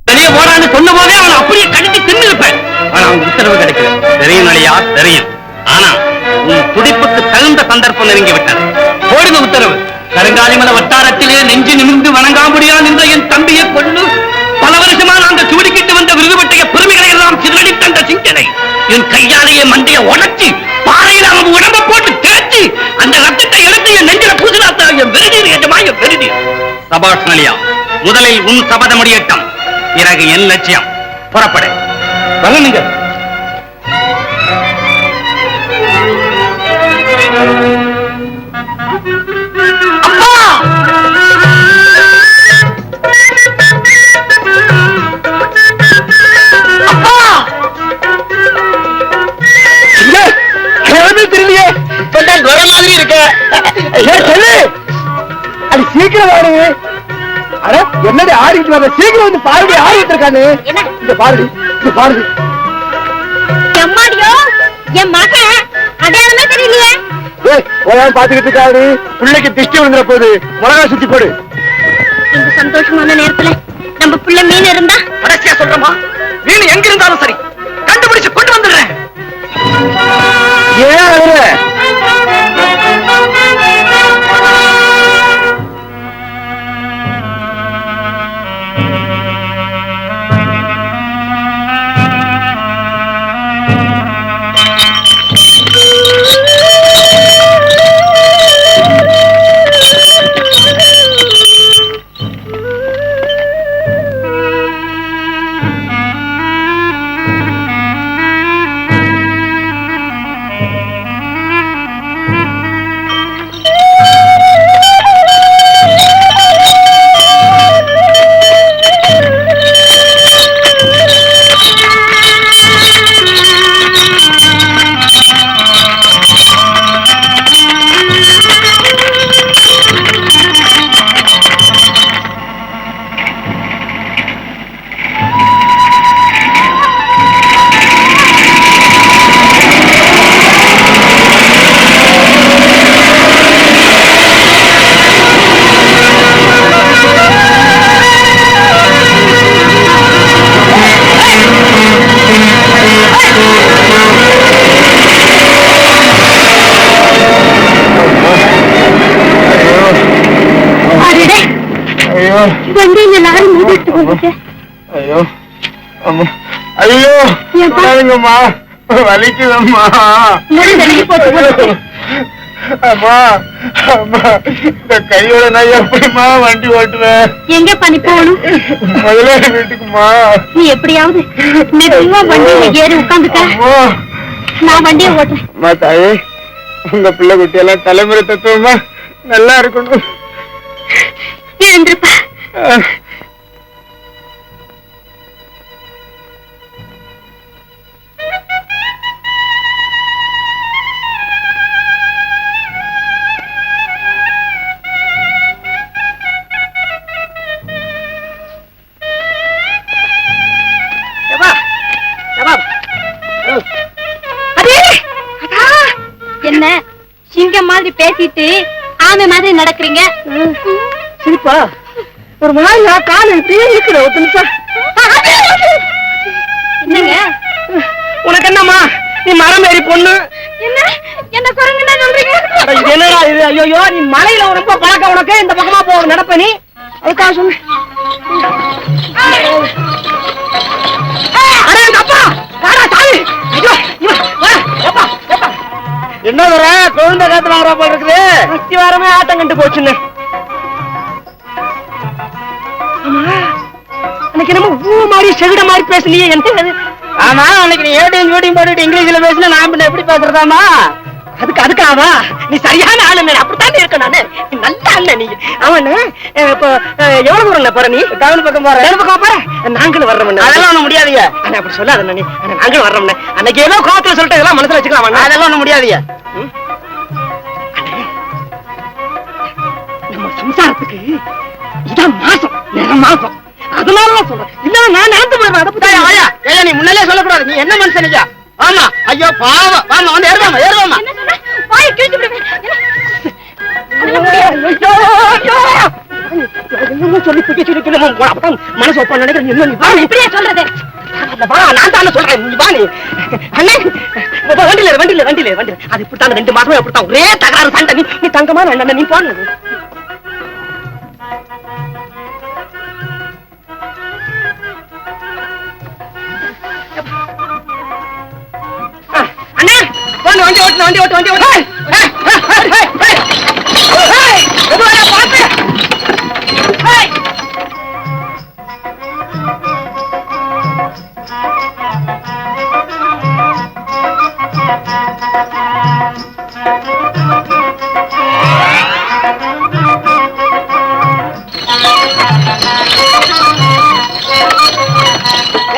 வெளியே போடான்னு சொன்ன போதே அவனை அப்படியே கடிச்சு தின்னு இருப்பேன். ஆனா அவன் உத்தரவு கிடைக்கல. தெரியும் நடியா, தெரியும். ஆனா உன் துடிப்புக்கு தகுந்த சந்தர்ப்பம் நெருங்கி விட்டது. போடுங்க உத்தரவு. கருங்காலிமலை வட்டாரத்திலே நெஞ்சு நிமிர்ந்து வணங்காமுடியா நின்ற என் தம்பியை கொண்டு பல வருஷமா நாங்கள் சூடிக்கிட்டு வந்த விருதுபட்டைய பெருமைகளை எல்லாம் சிதறடித்த அந்த சிந்தனை என் கையாலேயே மண்டையை உடச்சி பாறையில் அவன் உடம்ப போட்டு தேய்ச்சி அந்த ரத்தத்தை எடுத்து என் நெஞ்சில பூசினாத்தா என் வெறுநீர் எஜமா என் வெறுநீர். சபாஷ் நலியா, முதலில் உன் சபத முடியட்டம், பிறகு என் லட்சியம். புறப்பட சொல்லுங்க. சீக்கிரம் வாடு. என்னடி ஆடிட்டு வர? சீக்கிரம் வந்து பாருடி, ஆடி இருக்கானு. இந்த பாருடி, இந்த பாருடி. எம்மாடியோ, என் மகன் அடையாளமே தெரியலையே. பாத்துக்கிட்டு இருக்காரு. பிள்ளைக்கு திஷ்டி விழுந்துற போது மிளகா சுத்தி போடு. இந்த சந்தோஷமான நேரத்துல நம்ம பிள்ளை மீன் இருந்தா கடைசியா சொல்றமா, மீன் எங்க இருந்தாலும் சரி கண்டுபிடிச்சு கொண்டு வந்துடுறேன். ஏன் அழுற? ஐயோ ஐயோ ஐயோங்கம்மா, வலிக்குதம்மா. அம்மா அம்மா, இந்த கையோட நான் எப்படிமா வண்டி ஓட்டுவேன்? எங்க பண்ணி போகணும்? முதலாளி வீட்டுக்குமா. நீ எப்படியாவது மெதுவா வண்டியில ஏறி உட்காந்துக்க, நான் வண்டியை ஓட்டுறேன். தாயே, உங்க பிள்ளை குட்டி எல்லாம் தலைமுறை தத்துவமா நல்லா இருக்கணும். எழுந்திருப்பா. என்ன சிங்கம் மாதிரி பேசிட்டு ஆமை மாதிரி நடக்கிறீங்க? சிரிப்பா ஒரு மாதிரி கால இப்படியே இருக்கிற. ஒரு நிமிஷம். என்னங்க உனக்கு என்னம்மா, நீ மரம் ஏறி பொண்ணு. என்ன என்ன குரங்குன்னா சொல்றீங்க? இது என்னடா இது? ஐயோ, நீ மலையில ரொம்ப பழக்கம் உனக்கு. இந்த பக்கமா போ, நடப்ப நீ. அதுக்காக சொன்ன. என்ன வர குழந்தை காத்துல வர போல இருக்குது. அஸ்தி வாரமே ஆட்டம் கண்டு போச்சுன்னு. அன்னைக்கு நம்ம ஊ மாதிரி செவிட மாதிரி பேசுனியே என்ன? ஆமா, அன்னைக்கு நீ ஏடியும் ஜோடியும் போட்டுட்டு இங்கிலீஷ்ல பேசினா நான் எப்படி பேசுறதாமா? அதுக்காவா? நீ சரியான ஆளு. அப்படித்தானே இருக்க நானு. நல்ல அண்ணன் நீ. அவனு இப்போ எவ்வளவு தூரம் போற? நீ டவுன் பக்கம் போற? டவுன் பக்கம் போற? நாங்களும் வர்றோம். அதெல்லாம் ஒண்ணு முடியாதீங்க. அப்படி சொல்லாத நீ. நாங்களும் வர்றோம். அன்னைக்கு ஏதோ கோவத்துல சொல்லிட்டு இதெல்லாம் மனசுல வச்சுக்கலாம். அதெல்லாம் ஒண்ணு முடியாதீங்க. நம்ம சம்சாரத்துக்கு இதான் மாசம், நிற மாசம். அதனாலதான் சொல்றேன். இல்ல நான் நடந்து போயிடுறேன். நீ முன்னாலே சொல்லக்கூடாது. நீ என்ன மனுஷனிக்கா? ஆமா. ஐயோ பாவம். வாமா, வந்து ஏறுவாமா, ஏறுவாமா. என்னமோ சொல்லி பிடிச்சி இருக்கணும் அப்பதான் மனசு ஒப்ப நினைக்கிறேன். இன்னும் நீ வா, நீ இப்படியே சொல்றது வா, நான் தானே சொல்றேன். நீ வா, நீ அண்ணே வண்டியில அது இப்படித்தான் 2 மாசமா இப்படித்தான் ஒரே தகராறு சண்டை. நீ தங்கமான அண்ணன், நீ போன அண்ணே போன வண்டி ஓட்டு பார்த்து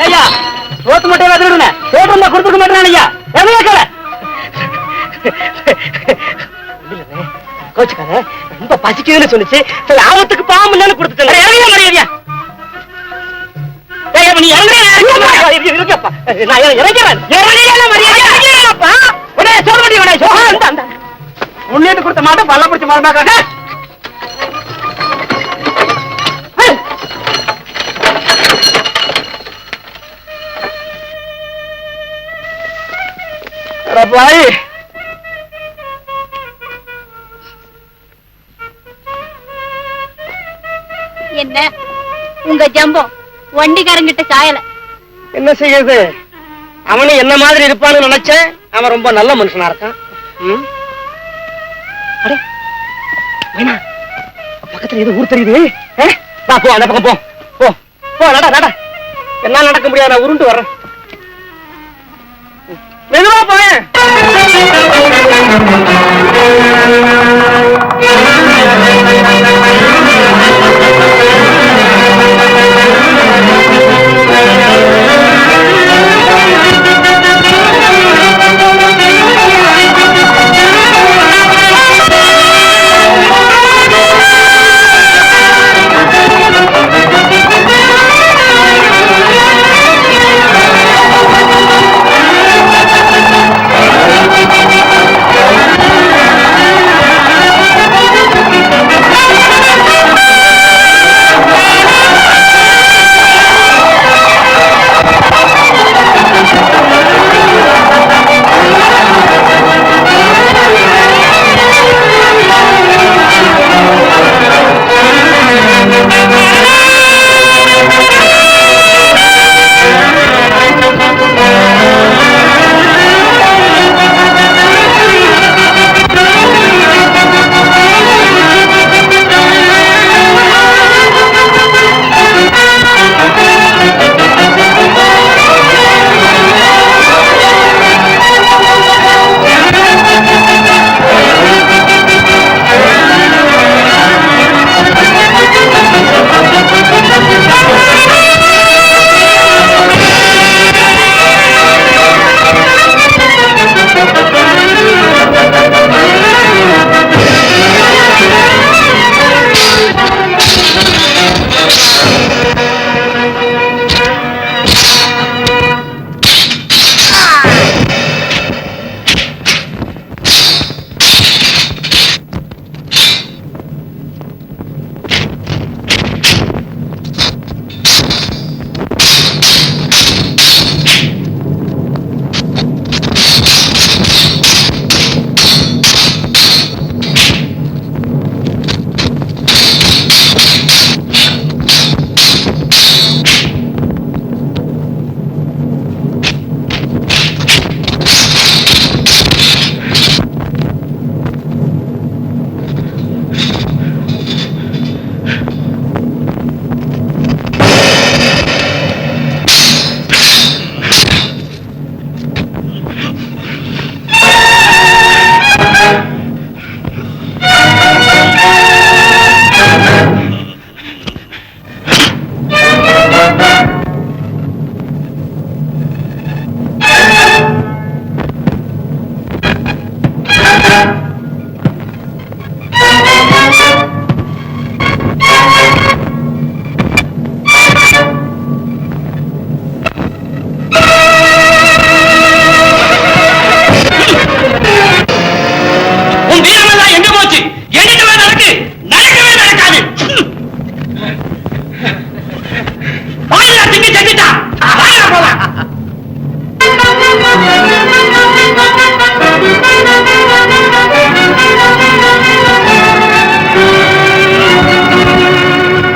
ஐயா சோத்து மட்டும் வந்துடுங்க. சோத்து இருந்தா கொடுத்துக்க மாட்டேன் ஐயா. எவ்வளவு கோச்சுக்கார ரொம்ப பசிக்குதுன்னு சொன்னிச்சு. சரி ஆபத்துக்கு பாம்புன்னு கொடுத்துட்டேன். மரியாதையா நீ இருக்கப்பா, நான் இறங்கிறேன். முன்னேட்டு கொடுத்த மாட்டோம் பல்ல பிடிச்ச மரமாக்காக. பாய் என்ன உங்க ஜம்பம் வண்டிக்காரங்கிட்ட சாயல. என்ன செய்யுது? அவனு என்ன மாதிரி இருப்பான்னு நினைச்சேன். அவன் ரொம்ப நல்ல மனுஷனா இருக்கான். அடே மைனா, பக்கத்துல ஏதோ ஊர் தெரியுது. வா போ, அந்த பக்கம் போ போ நட. என்ன நடக்க முடியாது, நான் உருண்டு வர்றேன். மெதுவா போய் வாயில திங்கி செஞ்சுட்டான். வாயில போலாம்.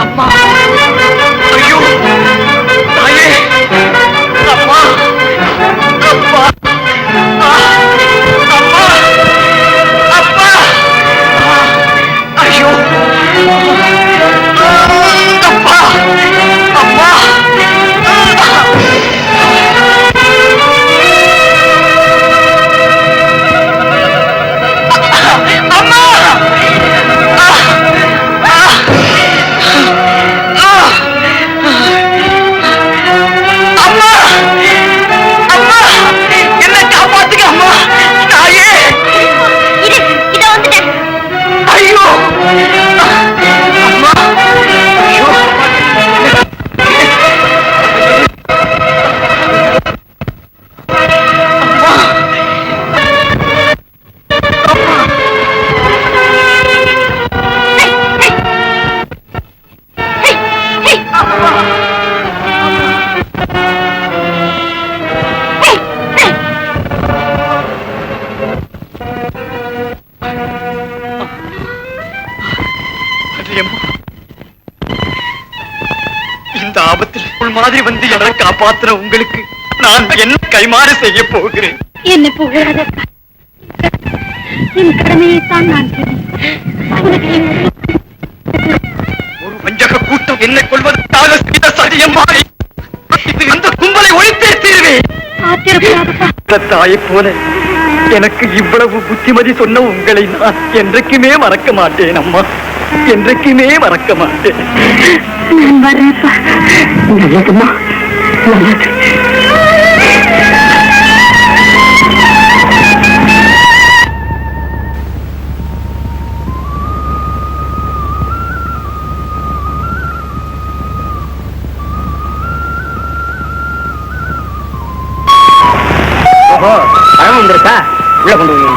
அம்மா, ஐயோ, தாயே, அம்மா, அப்பா, அம்மா, அப்பா, ஐயோ, அப்பா, அம்மா, இந்த ஆபத்தில் மாதிரி வந்து என்னை காப்பாத்துற உங்களுக்கு நான் என்ன கைமாறு செய்ய போகிறேன்? என்ன புகழாத என் கடமையைத்தான் நான் ஒரு வஞ்சக கூட்டம் என்னை கொள்வதற்காக செய்த சதியம்மாறி அந்த கும்பலை ஒழித்தே தீர்வேன். தாயை போல எனக்கு இவ்வளவு புத்திமதி சொன்ன உங்களை நான் என்றைக்குமே மறக்க மாட்டேன் அம்மா, என்றைக்குமே மறக்க மாட்டேன். நான் வர்றேன்ப்பா. நல்லதும்மா, நல்லது. பழம் வந்திருக்கா? உள்ள கொண்டு போய்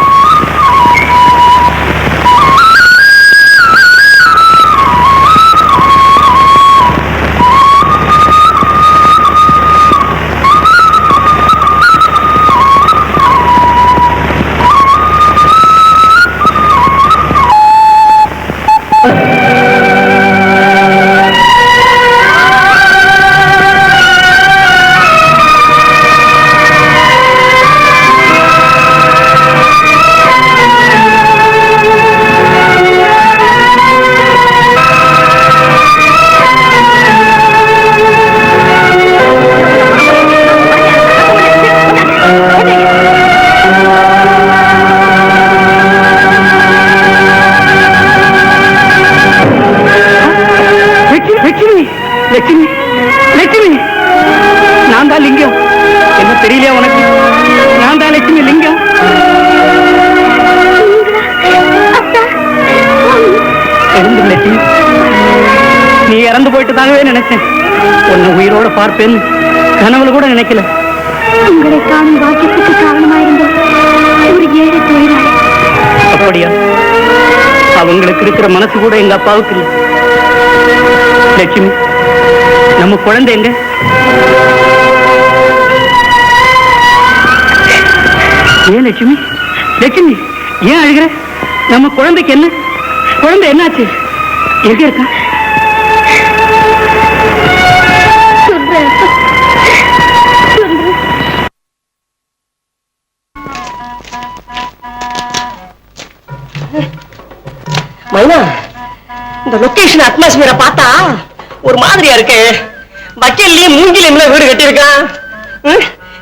நீ இறந்து போயிட்டு தாங்கவே நினைச்சேன். உன்னை உயிரோட பார்ப்பேன் கனவுல கூட நினைக்கல. உங்களை காணும் பாக்கியத்துக்கு காரணமாயிருந்த ஒரு ஏழை தொழிலாளி. அப்படியா? அவங்களுக்கு இருக்கிற மனசு கூட எங்க அப்பாவுக்கு இல்லை. லட்சுமி, நம்ம குழந்தை எங்க? ஏன் லட்சுமி, லட்சுமி ஏன் அழுகிற? நம்ம குழந்தைக்கு என்ன? குழந்தை என்னாச்சு? எங்க இருக்கா? மைனா, இந்த லொகேஷன் அட்மாஸ்பியரை பார்த்தா ஒரு மாதிரியா இருக்கு. வக்கீல்லையும் மூங்கிலையும் வீடு கட்டியிருக்கான்.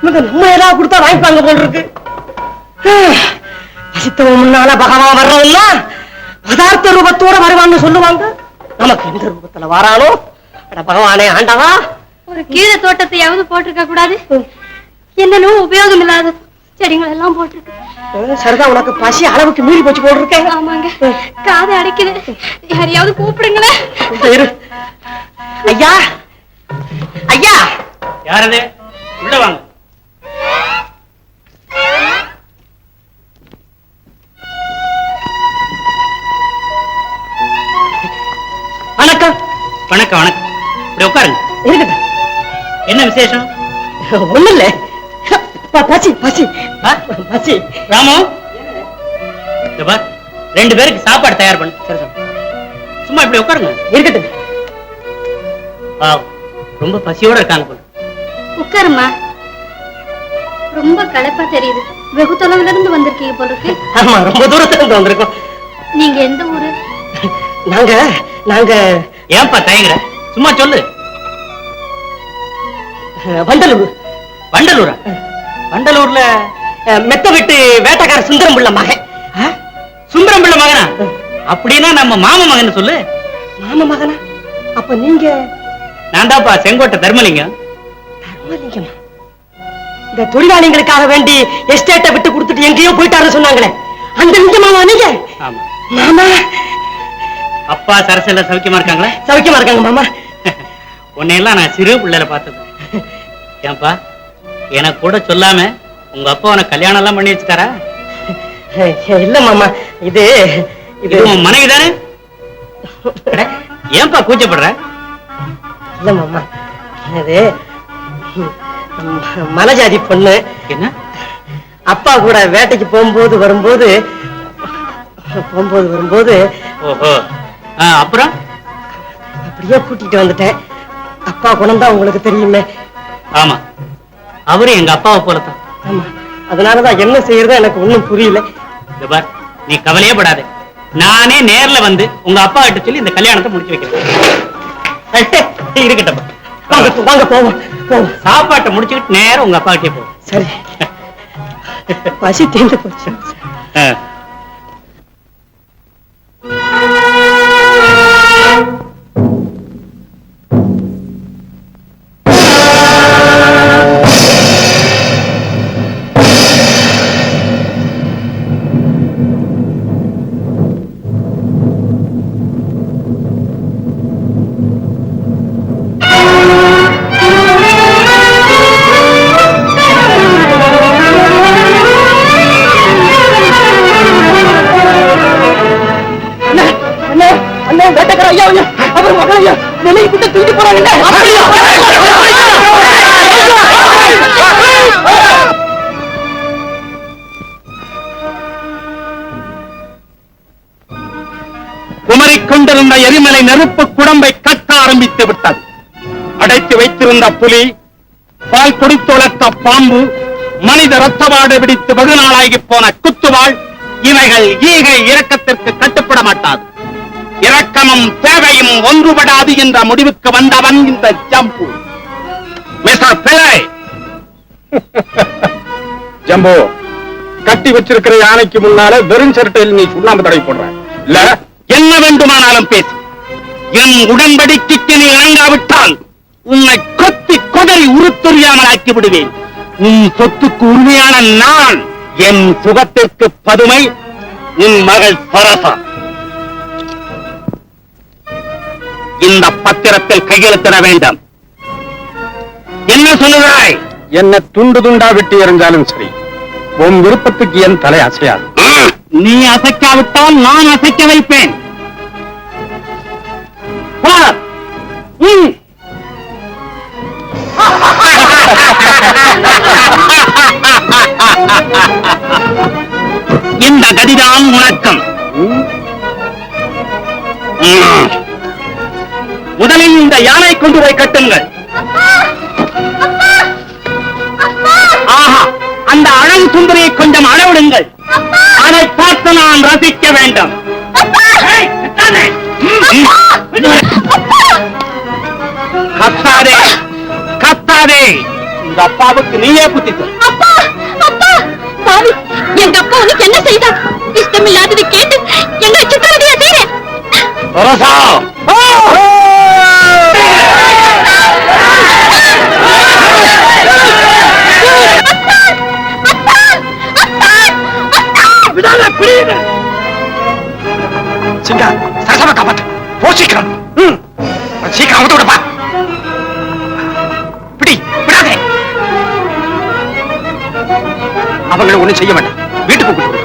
நம்ம ஏதாவது கொடுத்தா வாங்கிப்பாங்க போல் இருக்கு. வசித்தவன் முன்னால பகவான் வர்றதுன்னா பதார்த்த ரூபத்தோட வருவான்னு சொல்லுவாங்க. நமக்கு எந்த ரூபத்துல வரானோ? அட பகவானே ஆண்டவா, ஒரு கீரை தோட்டத்தையாவது போட்டிருக்க கூடாது? என்னன்னு உபயோகம் இல்லாத செடிகள் எல்லாம் போட்டிருக்கு. சரிதான், உனக்கு பசி அளவுக்கு மீறி போச்சு போட்டிருக்கேன். ஆமாங்க, காதை அடைக்குது. யாரையாவது கூப்பிடுங்களேன். ஐயா, ஐயா. யாரது? உள்ள வாங்க. வணக்கம். வணக்கம் வணக்கம். இப்படி உட்காருங்க. இருக்கட்டும். என்ன விசேஷம்? ஒண்ணு இல்ல, பசி பசி ஆ? பசி. ராமு, இங்க பார், 2 பேருக்கு சாப்பாடு தயார் பண்ணு. சரி சார். சும்மா இப்படி உட்காருங்க. இருக்கட்டும். பாவம், ரொம்ப பசியோட இருக்காங்க போல. உட்காருமா. ரொம்ப களைப்பா தெரியுது. வெகு தொலைவுல இருந்து வந்திருக்கீங்க போல இருக்கு. ஆமா, ரொம்ப தூரத்துல இருந்து வந்திருக்கோம். நீங்க எந்த ஊரு? நாங்க நாங்க ஏன்பா தயங்குற? சும்மா சொல்லு. வண்டலூர். வண்டலூரா? வண்டலூர்ல மெத்த விட்டு வேட்டக்கார சுந்தரம் பிள்ளை மகன். சுந்தரம் பிள்ளை மகனா? அப்படின்னா நம்ம மாமா மகன் சொல்லு. மாமா மகனா? அப்ப நீங்க? நான் தான்ப்பா செங்கோட்டை தர்மலிங்கம். தர்மலிங்கமா? இந்த தொழிலாளிகளுக்காக வேண்டி எஸ்டேட்டை விட்டு கொடுத்துட்டு எங்கேயோ போயிட்டாருன்னு சொன்னாங்களே, அந்த லிங்கமாவா நீங்க? ஆமா. மாமா, அப்பா சரசல்ல சௌக்கியமா இருக்காங்களா? சௌக்கியமா இருக்காங்க மாமா. உன்னையெல்லாம் நான் சிறு பிள்ளைல பார்த்தது. ஏன்பா, எனக்கு கூட சொல்லாம உங்க அப்பா உனக்கு கல்யாணம் எல்லாம் பண்ணி வச்சுட்டாரா? இல்ல மாமா, இது இது உன் மனைவி தானே? ஏன்பா கூச்சப்படுற? இல்ல மாமா, அது மலஜாதி பொண்ணு. என்ன? அப்பா கூட வேட்டைக்கு போகும்போது வரும்போது ஓஹோ, அப்புறம் அப்படியே கூட்டிட்டு வந்துட்டேன். அப்பா குணம்தான் உங்களுக்கு தெரியுமே. ஆமா, அவரு எங்க அப்பாவை போலத்தான். ஆமா, அதனாலதான் என்ன செய்யறதோ எனக்கு ஒண்ணும் புரியல. இங்க பார், நீ கவலையே படாத. நானே நேர்ல வந்து உங்க அப்பா கிட்ட சொல்லி இந்த கல்யாணத்தை முடிச்சு வைக்கிறேன். இருக்கட்டும், வாங்க வாங்க போவோம் போவோம். சாப்பாட்டை முடிச்சுக்கிட்டு நேரம் உங்க அப்பா கிட்டே போ. சரி, பசி தீர்ந்து போச்சு. வேட்டக்கார ஐயா, அவர் மகளையா நிலையை விட்டு தூக்கி போறாங்க. குமரிக் கொண்டிருந்த எரிமலை நெருப்பு குடம்பை கட்ட ஆரம்பித்து விட்டது. அடைத்து வைத்திருந்த புலி, பால் குடித்து வளர்த்த பாம்பு, மனித ரத்தவாடு பிடித்து வெகுநாளாகி போன குத்துவாள், இவைகள் ஈகை இரக்கத்திற்கு கட்டுப்பட மாட்டாது. இரக்கமும் தேவையும் ஒன்றுபடாது என்ற முடிவுக்கு வந்தவன் இந்த ஜம்பு. மிஸ்டர் பிள்ளை, ஜம்பு, கட்டி வச்சிருக்கிற யானைக்கு முன்னால வெறும் சரட்டையில் நீ சுண்ணாம்பு தடவை போடுற இல்ல? என்ன வேண்டுமானாலும் பேசு. என் உடன்படிக்கைக்கு நீ இணங்காவிட்டால் உன்னை கொத்தி கொதறி உருத்தொறியாமல் ஆக்கி விடுவேன். உன் சொத்துக்கு உண்மையான நான், என் சுகத்திற்கு பதுமை உன் மகள் சரசா. இந்த பத்திரத்தில் கையெழுத்திட வேண்டும். என்ன சொல்லுகிறாய்? என்ன துண்டு துண்டா விட்டு எறிஞ்சாலும் சரி, உன் விருப்பத்துக்கு என் தலை அசையாது. நீ அசைக்காவிட்டால் நான் அசைக்க வைப்பேன். இந்த கதிதான் உனக்கம். முதலில் இந்த யானை கொண்டு போய் கட்டுங்கள். ஆஹா, அந்த அழகு சுந்தரியை கொஞ்சம் அளவிடுங்கள். அதை பார்த்து நான் ரசிக்க வேண்டும். கத்தாதே கத்தாதே, இந்த அப்பாவுக்கு நீயே புத்தி சொல். எங்க அப்பா உனக்கு என்ன செய்தா? இஷ்டமில்லாதது கேட்டு எங்களை சித்திரவதையா செய்ய. சரசா, சிங்கா, சரசவ காப்பாத்து. போ சீக்கிரம். சீக்கிரம் அவுத்து விடுப்பா. பிடி, விடாதே. அவங்களை ஒண்ணும் செய்ய வேண்டாம். வீட்டுக்கு கூப்பிட்டு.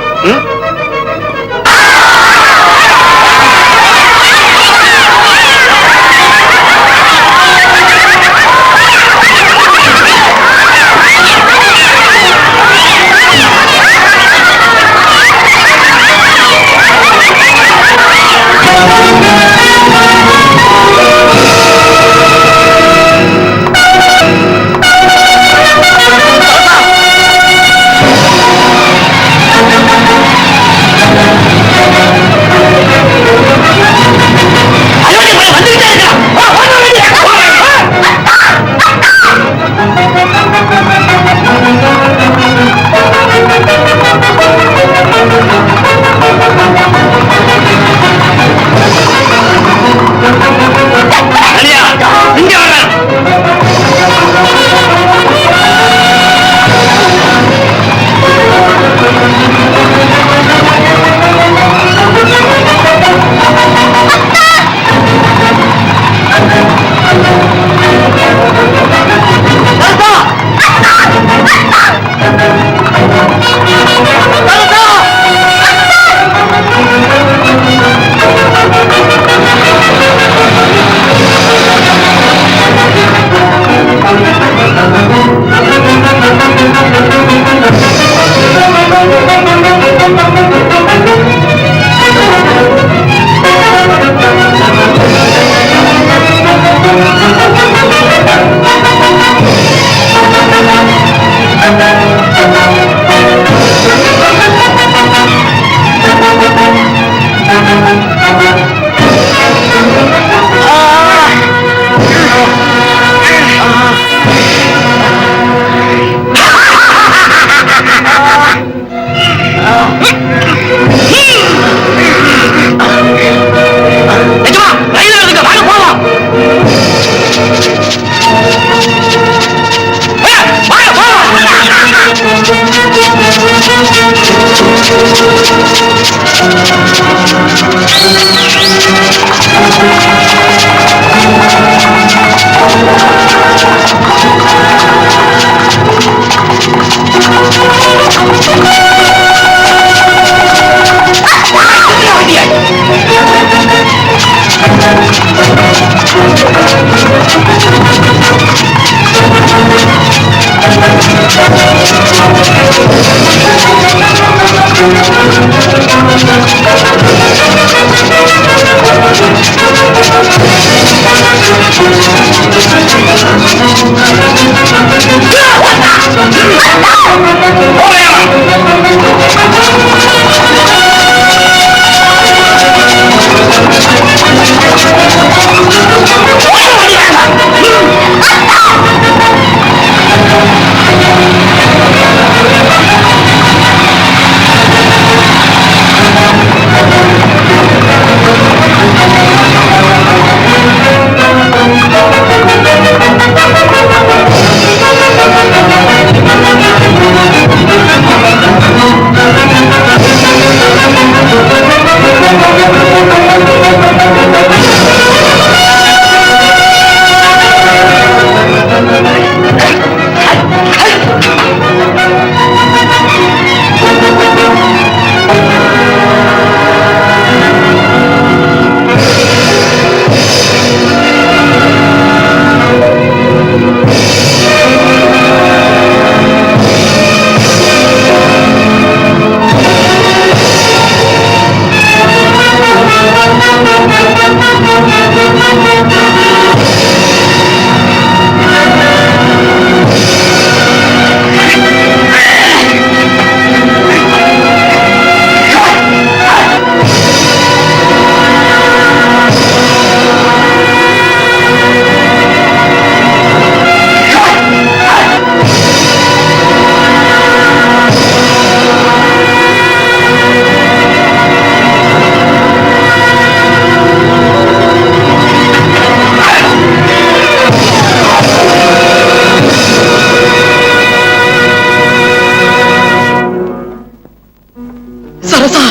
சரசா,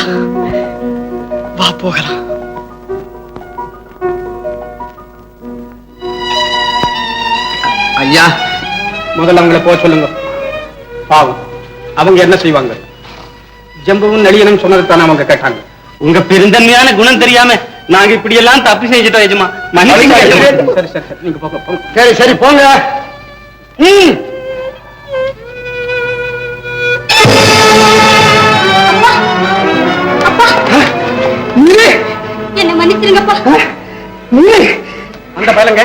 வா போகலாம். ஐயா, முதல்ல அவங்களை போக சொல்லுங்க. பாவம், அவங்க என்ன செய்வாங்க? ஜம்புவும் நளியனும் சொன்னதுதானே அவங்க கேட்டாங்க. உங்க பெருந்தன்மையான குணம் தெரியாம நாங்க இப்படி எல்லாம் தப்பு செஞ்சுட்டோம் எஜமா. மன்னிச்சு சரி சரி சரி, நீங்க போங்க போங்க. சரி சரி போங்க. அப்பா என்ன மன்னிச்சிருங்கப்பா. அந்த பயலங்க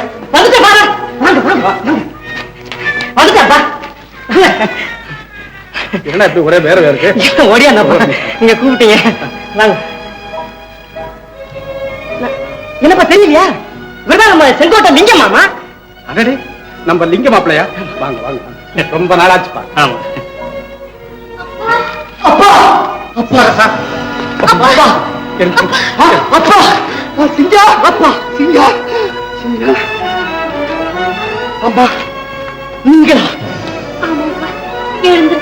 என்ன இப்படி ஒரே வேற வேற இருக்கு? ஓடியாந்தப்பா, நீங்க கூப்பிட்டீங்க. வாங்க. என்னப்பா தெரியலையா? இவர்தான் நம்ம செங்கோட்டை லிங்கம் மாமா. அடடே, நம்ம லிங்க மாப்பிளையா? வாங்க வாங்க வாங்க. ரொம்ப நாளாச்சுப்பா. ஆமா. அப்பா அப்பா அப்பா அப்பா சிங்கா, அப்பா சிங்கா சிங்கா. அம்மா நீங்களா? ஆமாப்பா, எழுந்து.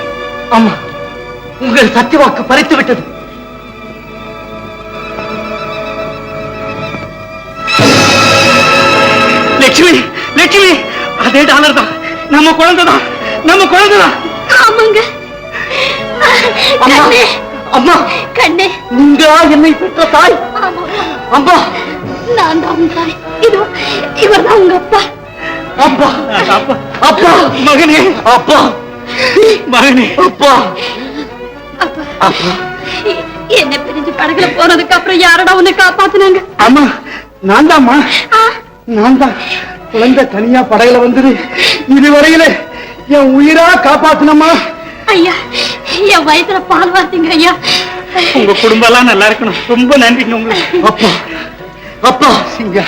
அம்மா, உங்கள் சத்தியவாக்கு பறித்து விட்டது. லட்சுமி லட்சுமி, அதே டாலர் தான், நம்ம குழந்தைதான், நம்ம குழந்தைதான். ஆமாங்க. அம்மா கண்ணே, அம்மா, கண்ணே. நீங்களா என்னை பெற்ற தாய்? ஆமாப்பா, அம்மா நான் தான் உங்க தாய். இதோ இவர்தான் உங்க அப்பா. அப்பா அப்பா மகனே, அப்பா மகனே, அப்பா அப்பா, அப்பா. என்ன பிரிஞ்சு படகுல போனதுக்கு அப்புறம் யாரடா உன்னை காப்பாத்துனாங்க? அம்மா, நான் தான்மா, ஆ, நான் தான். குழந்தை தனியா படகுல வந்தது, இதுவரையில என் உயிரா காப்பாத்தினம்மா. ஐயா, என் வயித்துல பால் வார்த்தீங்க ஐயா. உங்க குடும்பம் எல்லாம் நல்லா இருக்கணும். ரொம்ப நன்றிங்க உங்களுக்கு. அப்பா அப்பா சிங்கா,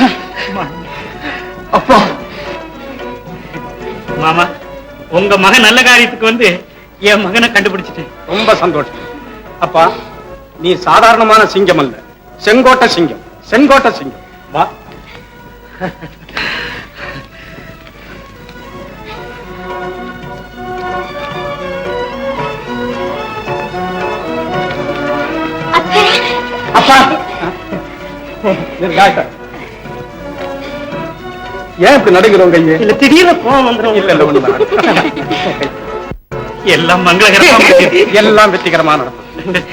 அப்பா. மாமா, உங்க மகன் நல்ல காரியத்துக்கு வந்து என் மகனை கண்டுபிடிச்சிட்டேன். ரொம்ப சந்தோஷம். அப்பா, நீ சாதாரணமான சிங்கம் அல்ல, செங்கோட்டை சிங்கம், செங்கோட்டை சிங்கம். வா. அப்பா டாக்டர் ஏன் இப்படி நடுங்கிறோம் கையே? இல்ல திடீர்னு கோவம் வந்துடும். இல்ல இல்ல ஒண்ணுதான். எல்லாம் மங்களகரமா எல்லாம் வெற்றிகரமா நடக்கும்.